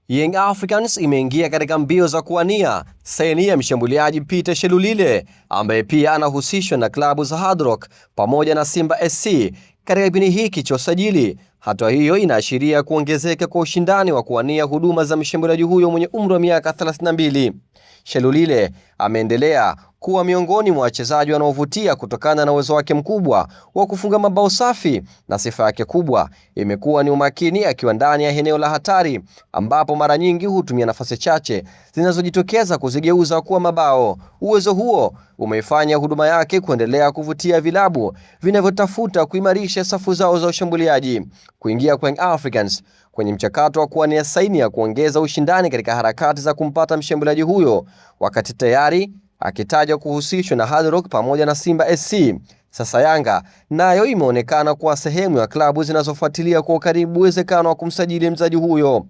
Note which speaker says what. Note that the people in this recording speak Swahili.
Speaker 1: Young Africans imeingia katika mbio za kuwania saini ya mshambuliaji Peter Shelulile ambaye pia anahusishwa na klabu za Hard Rock pamoja na Simba SC katika kipindi hiki cha usajili. Hatua hiyo inaashiria kuongezeka kwa ushindani wa kuwania huduma za mshambuliaji huyo mwenye umri wa miaka 32. Shelulile ameendelea kuwa miongoni mwa wachezaji wanaovutia kutokana na uwezo wake mkubwa wa kufunga mabao safi, na sifa yake kubwa imekuwa ni umakini akiwa ndani ya eneo la hatari, ambapo mara nyingi hutumia nafasi chache zinazojitokeza kuzigeuza kuwa mabao. Uwezo huo umeifanya huduma yake kuendelea kuvutia vilabu vinavyotafuta kuimarisha safu zao za ushambuliaji. Kuingia kwa Young Africans kwenye mchakato wa kuwania saini ya kuongeza ushindani katika harakati za kumpata mshambuliaji huyo, wakati tayari akitajwa kuhusishwa na Hard Rock pamoja na Simba SC. Sasa Yanga nayo imeonekana kuwa sehemu ya klabu zinazofuatilia kwa ukaribu uwezekano wa kumsajili mchezaji huyo.